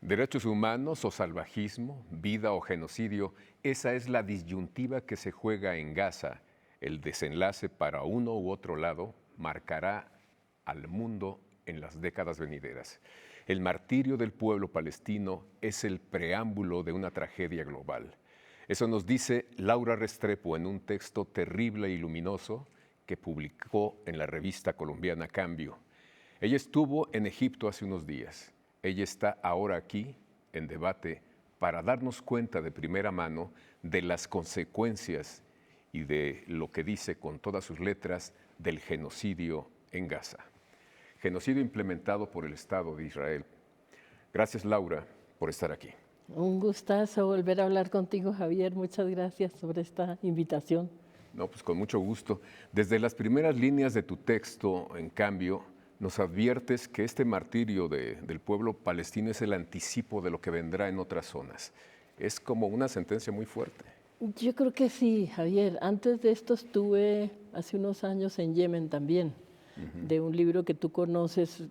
Derechos humanos o salvajismo, vida o genocidio, esa es la disyuntiva que se juega en Gaza. El desenlace para uno u otro lado marcará al mundo en las décadas venideras. El martirio del pueblo palestino es el preámbulo de una tragedia global. Eso nos dice Laura Restrepo en un texto terrible y luminoso que publicó en la revista colombiana Cambio. Ella estuvo en Egipto hace unos días. Ella está ahora aquí en debate para darnos cuenta de primera mano de las consecuencias y de lo que dice con todas sus letras del genocidio en Gaza. Genocidio implementado por el Estado de Israel. Gracias, Laura, por estar aquí. Un gustazo volver a hablar contigo, Javier. Muchas gracias por esta invitación. No, pues con mucho gusto. Desde las primeras líneas de tu texto, en cambio, nos adviertes que este martirio del pueblo palestino es el anticipo de lo que vendrá en otras zonas. Es como una sentencia muy fuerte. Yo creo que sí, Javier. Antes de esto estuve hace unos años en Yemen también, de un libro que tú conoces,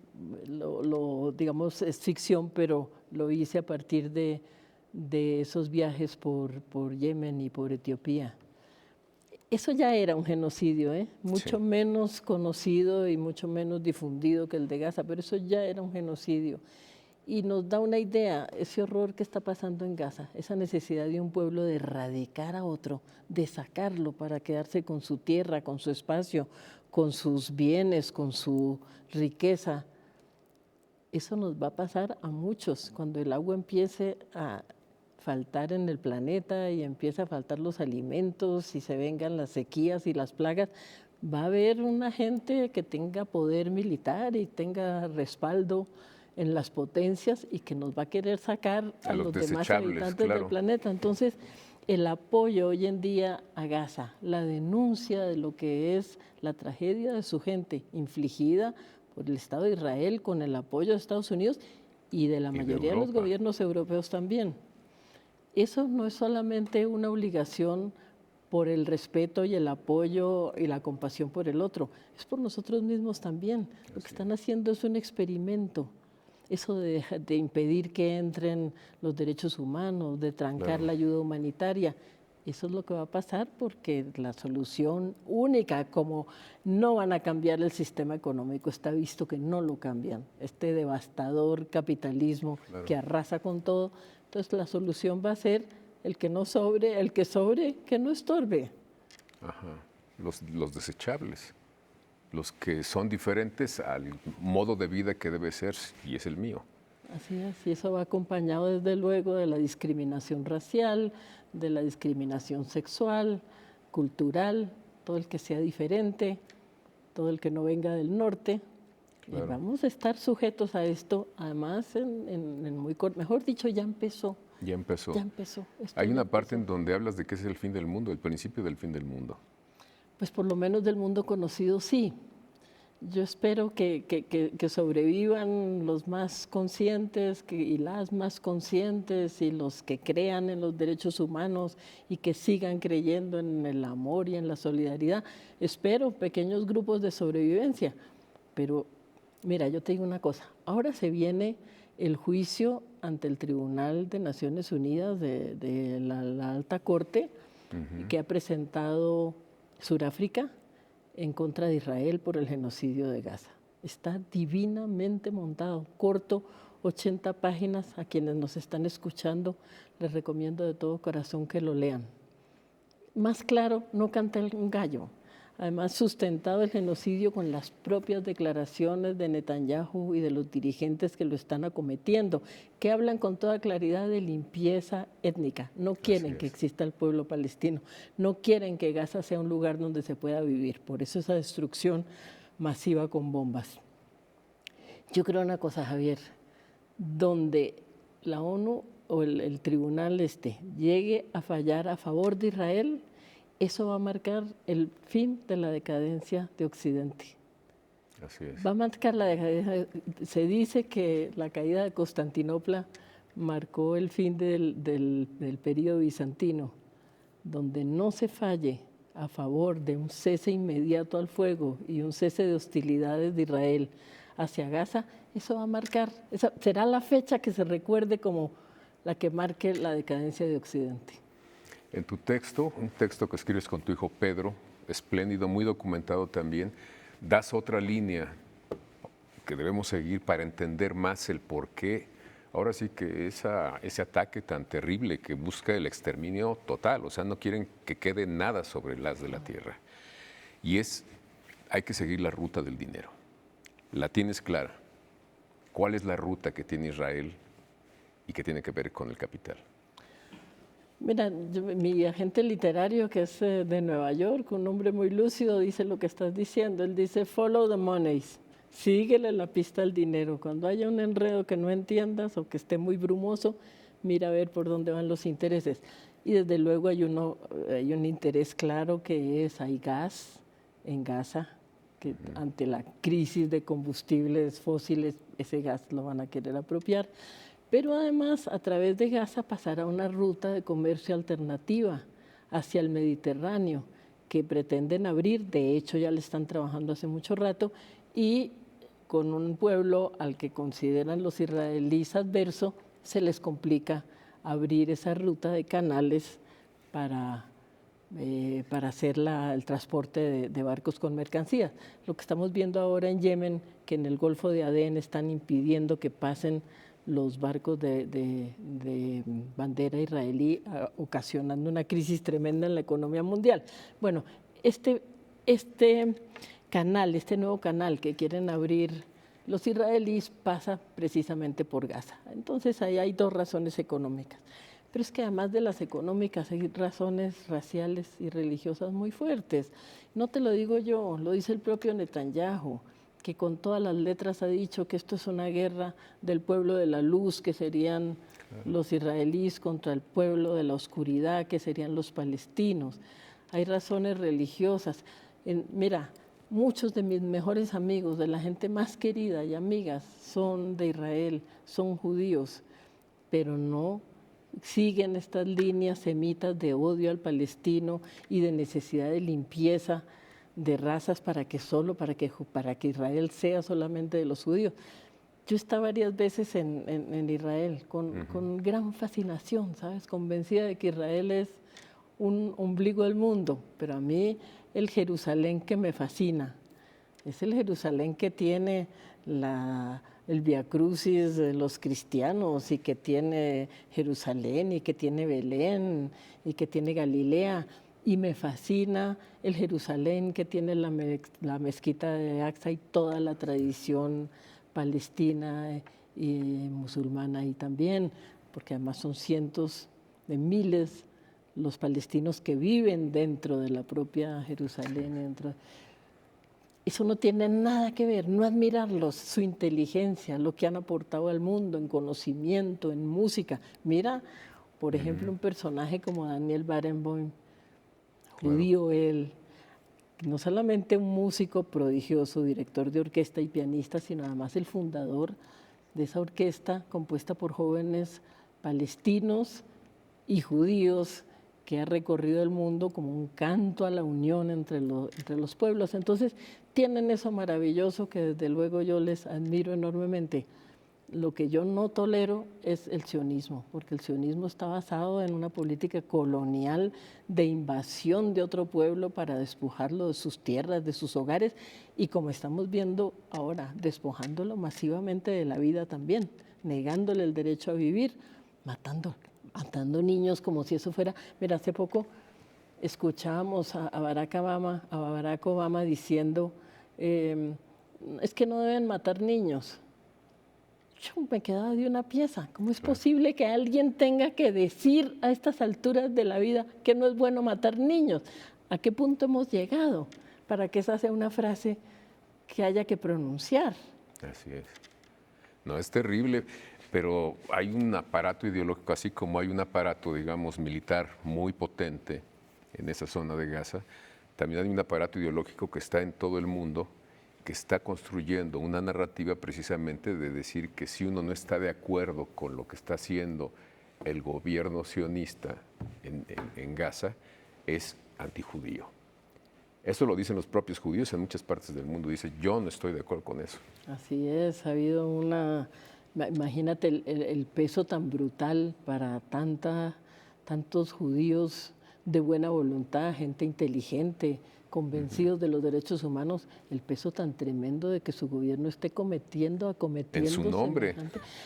digamos, es ficción, pero lo hice a partir de esos viajes por Yemen y por Etiopía. Eso ya era un genocidio, mucho menos conocido y mucho menos difundido que el de Gaza, pero eso ya era un genocidio. Y nos da una idea, ese horror que está pasando en Gaza, esa necesidad de un pueblo de erradicar a otro, de sacarlo para quedarse con su tierra, con su espacio, con sus bienes, con su riqueza. Eso nos va a pasar a muchos cuando el agua empiece a faltar en el planeta y empieza a faltar los alimentos y se vengan las sequías y las plagas. Va a haber una gente que tenga poder militar y tenga respaldo en las potencias y que nos va a querer sacar a los demás habitantes del planeta. Entonces, el apoyo hoy en día a Gaza, la denuncia de lo que es la tragedia de su gente infligida por el Estado de Israel con el apoyo de Estados Unidos y de la mayoría de los gobiernos europeos también. Eso no es solamente una obligación por el respeto y el apoyo y la compasión por el otro, es por nosotros mismos también. Lo que están haciendo es un experimento. Eso de impedir que entren los derechos humanos, de trancar la ayuda humanitaria, eso es lo que va a pasar porque la solución única, como no van a cambiar el sistema económico, está visto que no lo cambian, este devastador capitalismo que arrasa con todo, entonces la solución va a ser el que no sobre, el que sobre, que no estorbe. Ajá. Los desechables. Los que son diferentes al modo de vida que debe ser y es el mío. Así es, y eso va acompañado desde luego de la discriminación racial, de la discriminación sexual, cultural, todo el que sea diferente, todo el que no venga del norte. Claro. Y vamos a estar sujetos a esto, además mejor dicho, ya empezó. Ya empezó. Ya empezó. Hay una parte en donde hablas de que es el fin del mundo, el principio del fin del mundo. Pues por lo menos del mundo conocido, sí. Yo espero que sobrevivan los más conscientes y las más conscientes y los que crean en los derechos humanos y que sigan creyendo en el amor y en la solidaridad. Espero pequeños grupos de sobrevivencia. Pero mira, yo te digo una cosa, ahora se viene el juicio ante el Tribunal de Naciones Unidas de la Alta Corte que ha presentado Sudáfrica en contra de Israel por el genocidio de Gaza. Está divinamente montado, corto, 80 páginas. A quienes nos están escuchando, les recomiendo de todo corazón que lo lean. Más claro, no canta un gallo. Además, sustentado el genocidio con las propias declaraciones de Netanyahu y de los dirigentes que lo están acometiendo, que hablan con toda claridad de limpieza étnica. No quieren que exista el pueblo palestino, no quieren que Gaza sea un lugar donde se pueda vivir. Por eso esa destrucción masiva con bombas. Yo creo una cosa, Javier, donde la ONU o el tribunal llegue a fallar a favor de Israel, eso va a marcar el fin de la decadencia de Occidente. Así es. Va a marcar la decadencia. Se dice que la caída de Constantinopla marcó el fin del período bizantino, donde no se falle a favor de un cese inmediato al fuego y un cese de hostilidades de Israel hacia Gaza, eso va a marcar, esa será la fecha que se recuerde como la que marque la decadencia de Occidente. En tu texto, un texto que escribes con tu hijo Pedro, espléndido, muy documentado también, das otra línea que debemos seguir para entender más el por qué. Ahora sí que ese ataque tan terrible que busca el exterminio total, o sea, no quieren que quede nada sobre el haz de la tierra. Y hay que seguir la ruta del dinero. La tienes clara. ¿Cuál es la ruta que tiene Israel y que tiene que ver con el capital? Mira, mi agente literario, que es de Nueva York, un hombre muy lúcido, dice lo que estás diciendo. Él dice, follow the monies, síguele la pista al dinero. Cuando haya un enredo que no entiendas o que esté muy brumoso, mira a ver por dónde van los intereses. Y desde luego hay un interés claro que hay gas en Gaza, que ante la crisis de combustibles fósiles, ese gas lo van a querer apropiar. Pero además, a través de Gaza pasará una ruta de comercio alternativa hacia el Mediterráneo que pretenden abrir, de hecho ya le están trabajando hace mucho rato, y con un pueblo al que consideran los israelíes adverso, se les complica abrir esa ruta de canales para hacer el transporte de barcos con mercancías. Lo que estamos viendo ahora en Yemen, que en el Golfo de Adén están impidiendo que pasen los barcos de bandera israelí, ocasionando una crisis tremenda en la economía mundial. Bueno, este nuevo canal que quieren abrir los israelíes pasa precisamente por Gaza. Entonces ahí hay dos razones económicas. Pero es que además de las económicas hay razones raciales y religiosas muy fuertes. No te lo digo yo, lo dice el propio Netanyahu, que con todas las letras ha dicho que esto es una guerra del pueblo de la luz, que serían los israelíes, contra el pueblo de la oscuridad, que serían los palestinos. Hay razones religiosas. Mira, muchos de mis mejores amigos, de la gente más querida y amigas, son de Israel, son judíos, pero no siguen estas líneas semitas de odio al palestino y de necesidad de limpieza de razas para que Israel sea solamente de los judíos. Yo he estado varias veces en Israel con gran fascinación, ¿sabes? Convencida de que Israel es un ombligo del mundo, pero a mí el Jerusalén que me fascina es el Jerusalén que tiene el Vía Crucis de los cristianos y que tiene Jerusalén y que tiene Belén y que tiene Galilea. Y me fascina el Jerusalén que tiene la mezquita de Aqsa y toda la tradición palestina y musulmana ahí también, porque además son cientos de miles los palestinos que viven dentro de la propia Jerusalén. Eso no tiene nada que ver, no admirarlos, su inteligencia, lo que han aportado al mundo en conocimiento, en música. Mira, por ejemplo, un personaje como Daniel Barenboim, judío él, no solamente un músico prodigioso, director de orquesta y pianista, sino además el fundador de esa orquesta compuesta por jóvenes palestinos y judíos que ha recorrido el mundo como un canto a la unión entre los pueblos. Entonces, tienen eso maravilloso que desde luego yo les admiro enormemente. Lo que yo no tolero es el sionismo, porque el sionismo está basado en una política colonial de invasión de otro pueblo para despojarlo de sus tierras, de sus hogares, y como estamos viendo ahora, despojándolo masivamente de la vida también, negándole el derecho a vivir, matando niños como si eso fuera. Mira, hace poco escuchábamos a Barack Obama diciendo, es que no deben matar niños. Yo me quedaba de una pieza. ¿Cómo es posible que alguien tenga que decir a estas alturas de la vida que no es bueno matar niños? ¿A qué punto hemos llegado para que esa sea una frase que haya que pronunciar? Así es. No, es terrible, pero hay un aparato ideológico, así como hay un aparato, digamos, militar muy potente en esa zona de Gaza, también hay un aparato ideológico que está en todo el mundo, que está construyendo una narrativa precisamente de decir que si uno no está de acuerdo con lo que está haciendo el gobierno sionista en Gaza, es antijudío. Eso lo dicen los propios judíos en muchas partes del mundo. Dice, yo no estoy de acuerdo con eso. Así es, ha habido imagínate el peso tan brutal para tantos judíos de buena voluntad, gente inteligente, convencidos de los derechos humanos, el peso tan tremendo de que su gobierno esté acometiendo En su nombre,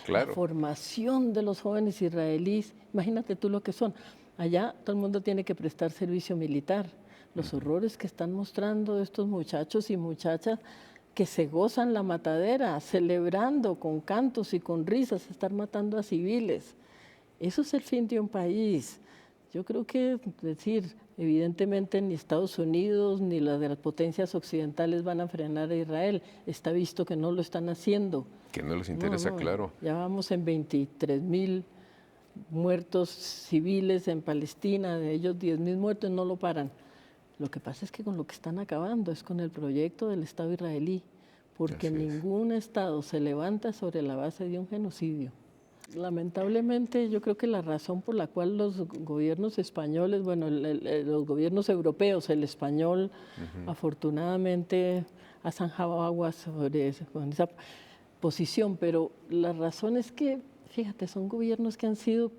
claro. La formación de los jóvenes israelíes, imagínate tú lo que son. Allá todo el mundo tiene que prestar servicio militar. Los horrores que están mostrando estos muchachos y muchachas que se gozan la matadera, celebrando con cantos y con risas, estar matando a civiles. Eso es el fin de un país. Yo creo que, evidentemente ni Estados Unidos ni las de las potencias occidentales van a frenar a Israel. Está visto que no lo están haciendo. Que no les interesa, claro. Ya vamos en 23,000 muertos civiles en Palestina, de ellos 10,000 muertos, no lo paran. Lo que pasa es que con lo que están acabando es con el proyecto del Estado israelí, porque ningún Estado se levanta sobre la base de un genocidio. Lamentablemente, yo creo que la razón por la cual los gobiernos españoles, los gobiernos europeos, el español, afortunadamente ha zanjado aguas con esa posición, pero la razón es que, fíjate, son gobiernos que han sido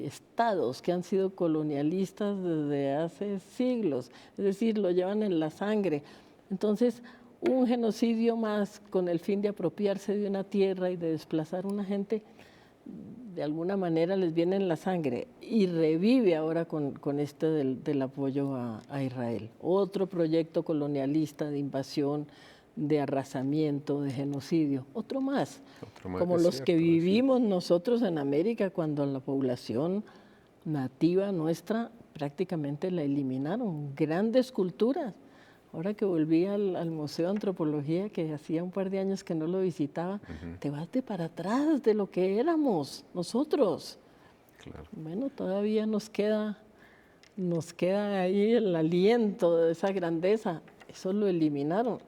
estados, que han sido colonialistas desde hace siglos, es decir, lo llevan en la sangre. Entonces, un genocidio más con el fin de apropiarse de una tierra y de desplazar a una gente, de alguna manera les viene en la sangre y revive ahora con este del apoyo a Israel. Otro proyecto colonialista de invasión, de arrasamiento, de genocidio, otro más como los que vivimos nosotros en América cuando la población nativa nuestra prácticamente la eliminaron, grandes culturas. Ahora que volví al Museo de Antropología, que hacía un par de años que no lo visitaba, te vas de para atrás de lo que éramos nosotros. Claro. Bueno, todavía nos queda ahí el aliento de esa grandeza, eso lo eliminaron.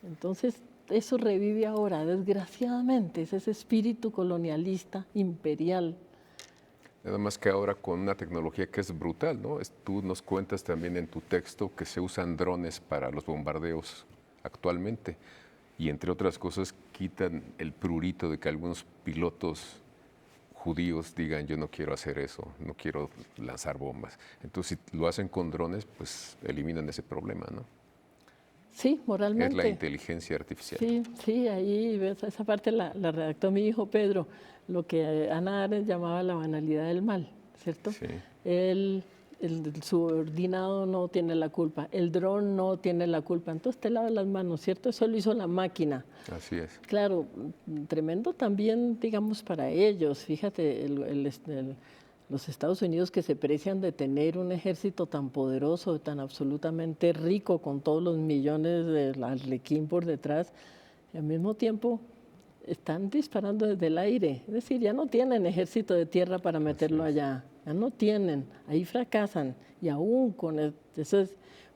Entonces, eso revive ahora, desgraciadamente, es ese espíritu colonialista, imperial. Nada más que ahora con una tecnología que es brutal, ¿no? Tú nos cuentas también en tu texto que se usan drones para los bombardeos actualmente y entre otras cosas quitan el prurito de que algunos pilotos judíos digan yo no quiero hacer eso, no quiero lanzar bombas. Entonces si lo hacen con drones, pues eliminan ese problema, ¿no? Sí, moralmente. Es la inteligencia artificial. Sí, ahí ves, esa parte la redactó mi hijo Pedro, lo que Hannah Arendt llamaba la banalidad del mal, ¿cierto? Sí. El subordinado no tiene la culpa, el dron no tiene la culpa, entonces te lavas las manos, ¿cierto? Eso lo hizo la máquina. Así es. Claro, tremendo también, digamos, para ellos. Fíjate, los Estados Unidos que se precian de tener un ejército tan poderoso, tan absolutamente rico, con todos los millones del Arlequín por detrás, y al mismo tiempo están disparando desde el aire. Es decir, ya no tienen ejército de tierra para meterlo allá, ya no tienen, ahí fracasan. Y aún con esos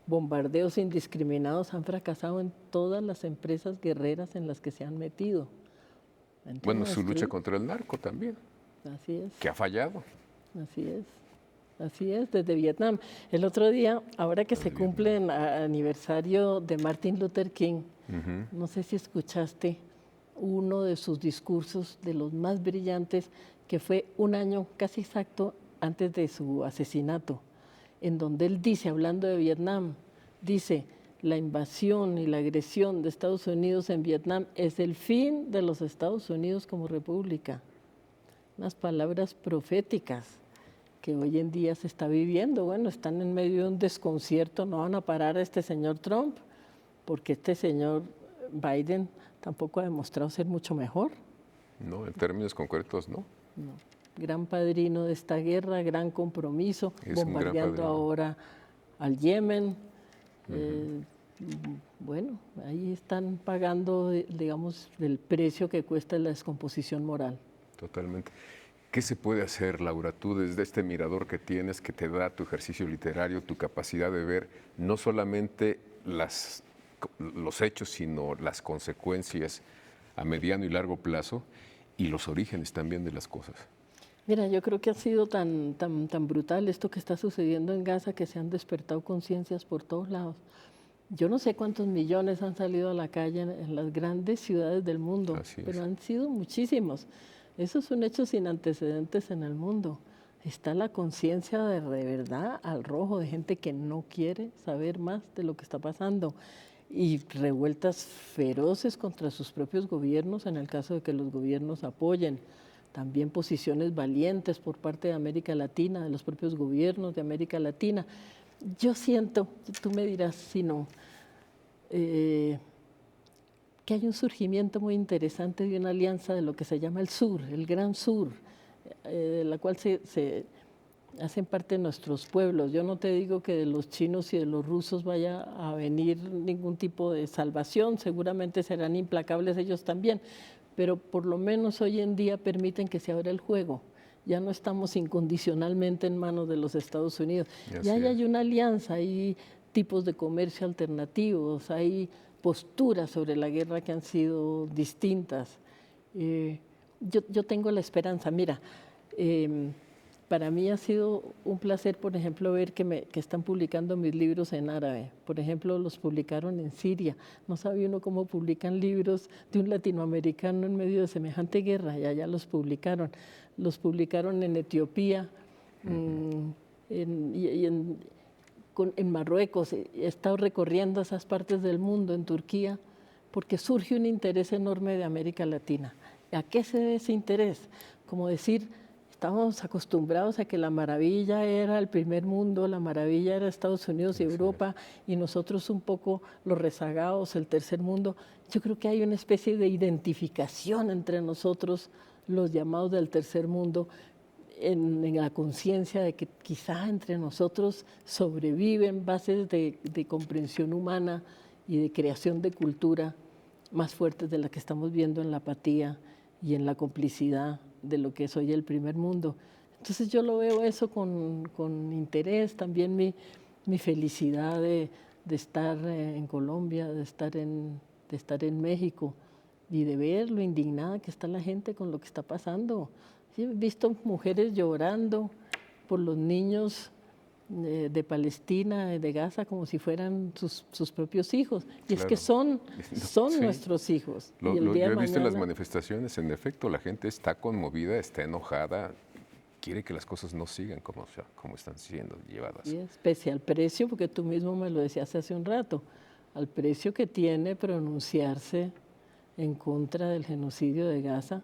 bombardeos indiscriminados han fracasado en todas las empresas guerreras en las que se han metido. Bueno, su lucha contra el narco también. Así es. Que ha fallado. Así es, desde Vietnam. El otro día, ahora que se cumple el aniversario de Martin Luther King, no sé si escuchaste uno de sus discursos de los más brillantes, que fue un año casi exacto antes de su asesinato, en donde él dice, hablando de Vietnam, dice, la invasión y la agresión de Estados Unidos en Vietnam es el fin de los Estados Unidos como república. Unas palabras proféticas que hoy en día se está viviendo. Bueno, están en medio de un desconcierto, no van a parar a este señor Trump, porque este señor Biden tampoco ha demostrado ser mucho mejor. No, en términos concretos, no. No. Gran padrino de esta guerra, gran compromiso, bombardeando ahora al Yemen. Bueno, ahí están pagando, digamos, el precio que cuesta la descomposición moral. Totalmente. ¿Qué se puede hacer, Laura, tú desde este mirador que tienes, que te da tu ejercicio literario, tu capacidad de ver no solamente los hechos, sino las consecuencias a mediano y largo plazo y los orígenes también de las cosas? Mira, yo creo que ha sido tan brutal esto que está sucediendo en Gaza, que se han despertado conciencias por todos lados. Yo no sé cuántos millones han salido a la calle en las grandes ciudades del mundo, Así pero es. han sido muchísimos. Eso es un hecho sin antecedentes en el mundo. Está la conciencia de verdad al rojo, de gente que no quiere saber más de lo que está pasando y revueltas feroces contra sus propios gobiernos en el caso de que los gobiernos apoyen. También posiciones valientes por parte de América Latina, de los propios gobiernos de América Latina. Yo siento, tú me dirás si no, eh, que hay un surgimiento muy interesante de una alianza de lo que se llama el Sur, el Gran Sur, de la cual se hacen parte nuestros pueblos. Yo no te digo que de los chinos y de los rusos vaya a venir ningún tipo de salvación, seguramente serán implacables ellos también, pero por lo menos hoy en día permiten que se abra el juego. Ya no estamos incondicionalmente en manos de los Estados Unidos. Ya hay una alianza, hay tipos de comercio alternativos, hay posturas sobre la guerra que han sido distintas. Yo tengo la esperanza. Mira, para mí ha sido un placer, por ejemplo, ver que están publicando mis libros en árabe. Por ejemplo, los publicaron en Siria. No sabe uno cómo publican libros de un latinoamericano en medio de semejante guerra, y allá los publicaron. Los publicaron en Etiopía, en Marruecos. He estado recorriendo esas partes del mundo, en Turquía, porque surge un interés enorme de América Latina. ¿A qué se debe ese interés? Como decir, estábamos acostumbrados a que la maravilla era el primer mundo, la maravilla era Estados Unidos y Europa, y nosotros un poco los rezagados, el tercer mundo. Yo creo que hay una especie de identificación entre nosotros, los llamados del tercer mundo, en la conciencia de que quizá entre nosotros sobreviven bases de comprensión humana y de creación de cultura más fuertes de las que estamos viendo en la apatía y en la complicidad de lo que es hoy el primer mundo. Entonces yo lo veo eso con interés, también mi felicidad de estar en Colombia, de estar en México y de ver lo indignada que está la gente con lo que está pasando. Sí, he visto mujeres llorando por los niños de Palestina, de Gaza, como si fueran sus propios hijos. Y es que son Sí. nuestros hijos. Y el Yo día de he visto en las mañana, manifestaciones, en efecto, la gente está conmovida, está enojada, quiere que las cosas no sigan como están siendo llevadas. y pese al precio, porque tú mismo me lo decías hace un rato, al precio que tiene pronunciarse en contra del genocidio de Gaza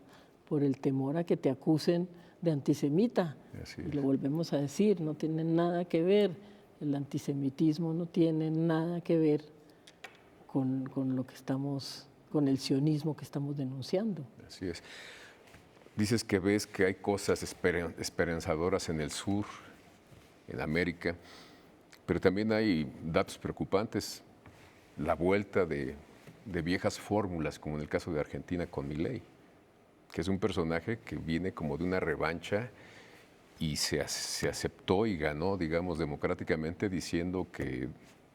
por el temor a que te acusen de antisemita. Así Y es. lo volvemos a decir, no tiene nada que ver, el antisemitismo no tiene nada que ver con lo que estamos, con el sionismo que estamos denunciando. Así es. Dices que ves que hay cosas esperanzadoras en el sur, en América, pero también hay datos preocupantes. La vuelta de viejas fórmulas, como en el caso de Argentina con Milei, que es un personaje que viene como de una revancha y se aceptó y ganó, digamos, democráticamente, diciendo que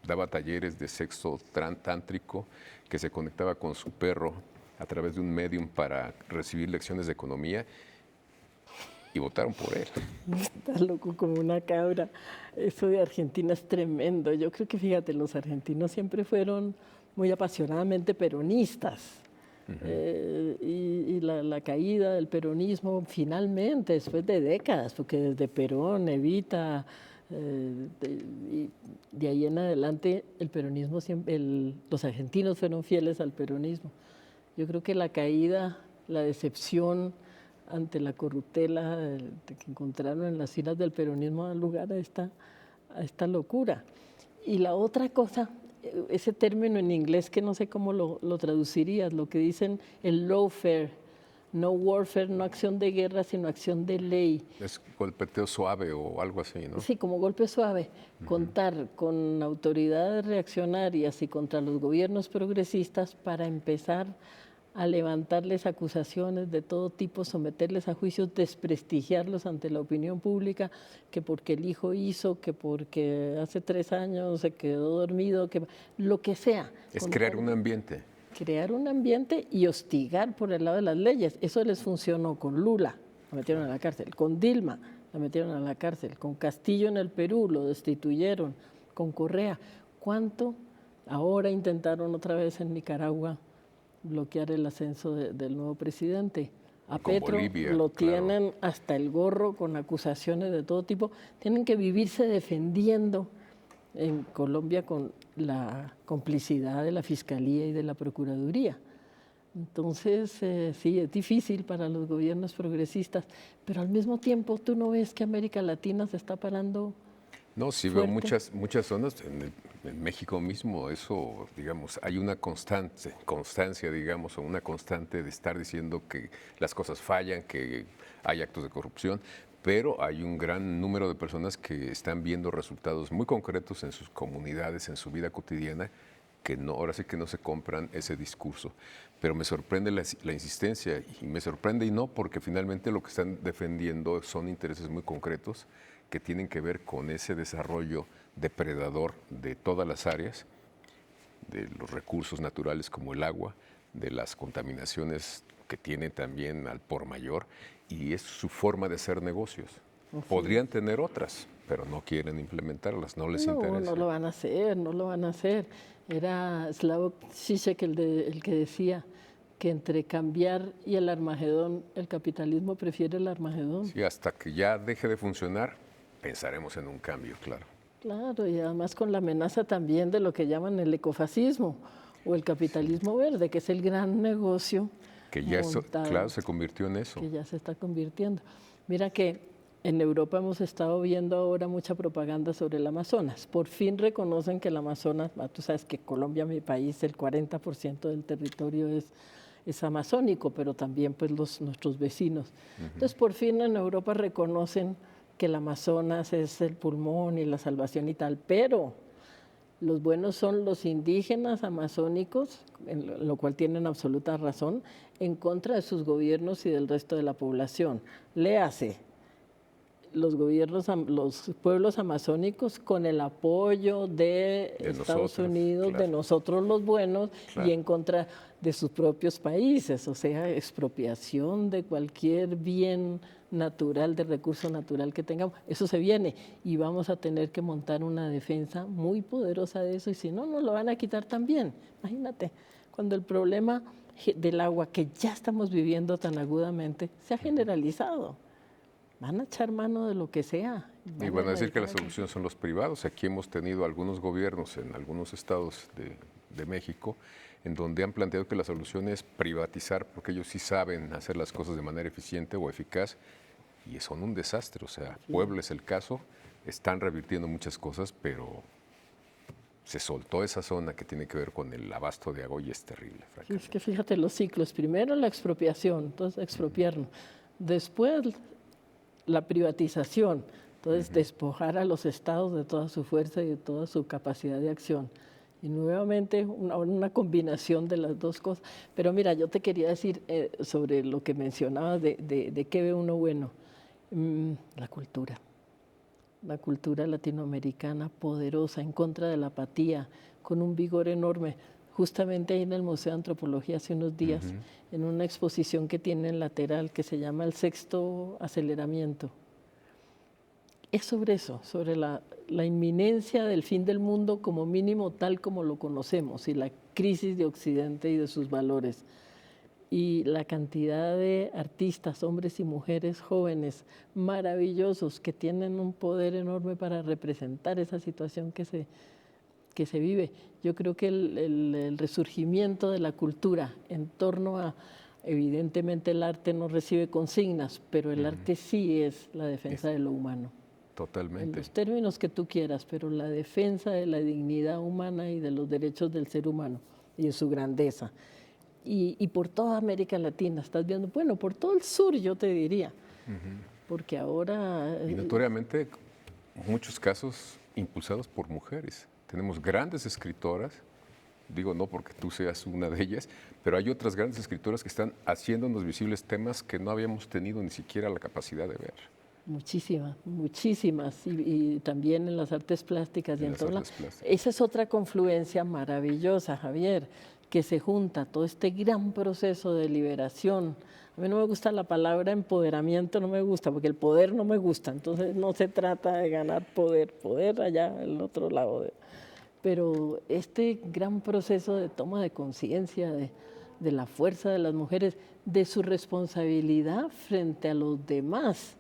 daba talleres de sexo tántrico, que se conectaba con su perro a través de un medium para recibir lecciones de economía, y votaron por él. Está loco como una cabra. Eso de Argentina es tremendo. Yo creo que, fíjate, los argentinos siempre fueron muy apasionadamente peronistas. Y la caída del peronismo finalmente, después de décadas, porque desde Perón, Evita, y de ahí en adelante el peronismo los argentinos fueron fieles al peronismo. Yo creo que la caída, la decepción ante la corruptela que encontraron en las filas del peronismo da lugar a esta locura. Y la otra cosa, ese término en inglés que no sé cómo lo traducirías, lo que dicen el lawfare, no warfare, no acción de guerra, sino acción de ley. Es golpeteo suave o algo así, ¿no? Sí, como golpe suave. Contar con autoridades reaccionarias y contra los gobiernos progresistas para empezar a levantarles acusaciones de todo tipo, someterles a juicios, desprestigiarlos ante la opinión pública, que porque el hijo hizo, que porque hace 3 años se quedó dormido, que lo que sea. Es crear un ambiente. Crear un ambiente y hostigar por el lado de las leyes. Eso les funcionó con Lula. la metieron a la cárcel. Con Dilma, la metieron a la cárcel. Con Castillo en el Perú, lo destituyeron. Con Correa. ¿Cuánto? Ahora intentaron otra vez en Nicaragua bloquear el ascenso del nuevo presidente. A Petro Bolivia, lo claro. tienen hasta el gorro con acusaciones de todo tipo. Tienen que vivirse defendiendo en Colombia con la complicidad de la Fiscalía y de la Procuraduría. Entonces, sí, es difícil para los gobiernos progresistas, pero al mismo tiempo tú no ves que América Latina se está parando. No, sí veo muchas zonas, en México mismo, eso, digamos, hay una constancia, digamos, o una constante de estar diciendo que las cosas fallan, que hay actos de corrupción, pero hay un gran número de personas que están viendo resultados muy concretos en sus comunidades, en su vida cotidiana, que no, ahora sí que no se compran ese discurso. Pero me sorprende la insistencia, y me sorprende y no, porque finalmente lo que están defendiendo son intereses muy concretos que tienen que ver con ese desarrollo depredador de todas las áreas, de los recursos naturales como el agua, de las contaminaciones que tienen también al por mayor, y es su forma de hacer negocios. Podrían tener otras, pero no quieren implementarlas, no les interesa. No lo van a hacer, no lo van a hacer. Era Slavoj Žižek el que decía que entre cambiar y el Armagedón, el capitalismo prefiere el Armagedón. Sí, hasta que ya deje de funcionar, pensaremos en un cambio, claro. Claro, y además con la amenaza también de lo que llaman el ecofascismo o el capitalismo verde, que es el gran negocio que ya montado, claro, se convirtió en eso. Que ya se está convirtiendo. Mira que en Europa hemos estado viendo ahora mucha propaganda sobre el Amazonas. Por fin reconocen que el Amazonas, tú sabes que Colombia, mi país, el 40% del territorio es amazónico, pero también pues nuestros vecinos. Entonces, por fin en Europa reconocen que el Amazonas es el pulmón y la salvación y tal, pero los buenos son los indígenas amazónicos, en lo cual tienen absoluta razón, en contra de sus gobiernos y del resto de la población. Léase, los pueblos amazónicos con el apoyo de Estados Unidos, claro, de nosotros los buenos, claro, y en contra de sus propios países, o sea, expropiación de cualquier bien natural, de recurso natural que tengamos. Eso se viene y vamos a tener que montar una defensa muy poderosa de eso, y si no, nos lo van a quitar también. Imagínate, cuando el problema del agua, que ya estamos viviendo tan agudamente, se ha generalizado. Van a echar mano de lo que sea. Y van a decir que la solución son los privados. Aquí hemos tenido algunos gobiernos en algunos estados de México en donde han planteado que la solución es privatizar, porque ellos sí saben hacer las cosas de manera eficiente o eficaz, y son un desastre. O sea, Puebla es el caso, están revirtiendo muchas cosas, pero se soltó esa zona que tiene que ver con el abasto de agua y es terrible. Sí, es que fíjate los ciclos. Primero la expropiación, entonces expropiarnos. Después la privatización, entonces despojar a los estados de toda su fuerza y de toda su capacidad de acción. Y nuevamente una combinación de las dos cosas. Pero mira, yo te quería decir sobre lo que mencionabas de qué ve uno bueno. La cultura latinoamericana poderosa, en contra de la apatía, con un vigor enorme. Justamente ahí en el Museo de Antropología hace unos días, en una exposición que tiene en lateral que se llama El Sexto Aceleramiento. Es sobre eso, sobre la inminencia del fin del mundo como mínimo tal como lo conocemos y la crisis de Occidente y de sus valores. Y la cantidad de artistas, hombres y mujeres jóvenes, maravillosos, que tienen un poder enorme para representar esa situación que se vive. Yo creo que el resurgimiento de la cultura en torno a, evidentemente el arte no recibe consignas, pero el arte sí es la defensa de lo humano. Totalmente. En los términos que tú quieras, pero la defensa de la dignidad humana y de los derechos del ser humano y de su grandeza. Y por toda América Latina, estás viendo, bueno, por todo el sur yo te diría, porque ahora... Y notoriamente, muchos casos impulsados por mujeres. Tenemos grandes escritoras, digo no porque tú seas una de ellas, pero hay otras grandes escritoras que están haciéndonos visibles temas que no habíamos tenido ni siquiera la capacidad de ver. Muchísimas, muchísimas, y también en las artes plásticas. Esa es otra confluencia maravillosa, Javier, que se junta todo este gran proceso de liberación. A mí no me gusta la palabra empoderamiento, no me gusta, porque el poder no me gusta, entonces no se trata de ganar poder, poder allá, el otro lado. Pero este gran proceso de toma de conciencia de la fuerza de las mujeres, de su responsabilidad frente a los demás.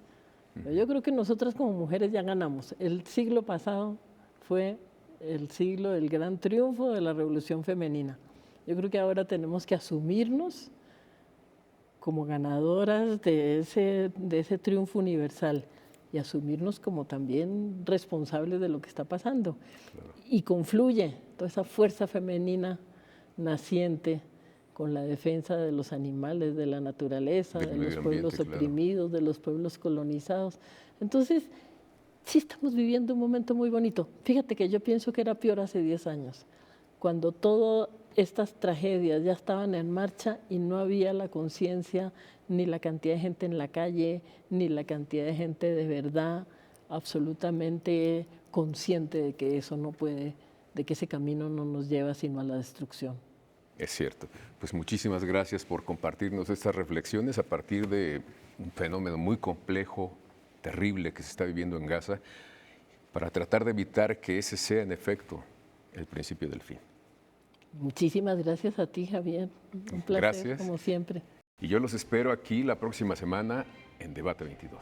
Yo creo que nosotras como mujeres ya ganamos. El siglo pasado fue el siglo del gran triunfo de la revolución femenina. Yo creo que ahora tenemos que asumirnos como ganadoras de ese triunfo universal y asumirnos como también responsables de lo que está pasando. Claro. Y confluye toda esa fuerza femenina naciente con la defensa de los animales, de la naturaleza, de los pueblos oprimidos, claro, de los pueblos colonizados. Entonces, sí estamos viviendo un momento muy bonito. Fíjate que yo pienso que era peor hace 10 años, cuando todas estas tragedias ya estaban en marcha y no había la conciencia, ni la cantidad de gente en la calle, ni la cantidad de gente de verdad absolutamente consciente de que eso no puede, de que ese camino no nos lleva sino a la destrucción. Es cierto. Pues muchísimas gracias por compartirnos estas reflexiones a partir de un fenómeno muy complejo, terrible que se está viviendo en Gaza, para tratar de evitar que ese sea en efecto el principio del fin. Muchísimas gracias a ti, Javier. Un placer, gracias, como siempre. Y yo los espero aquí la próxima semana en Debate 22.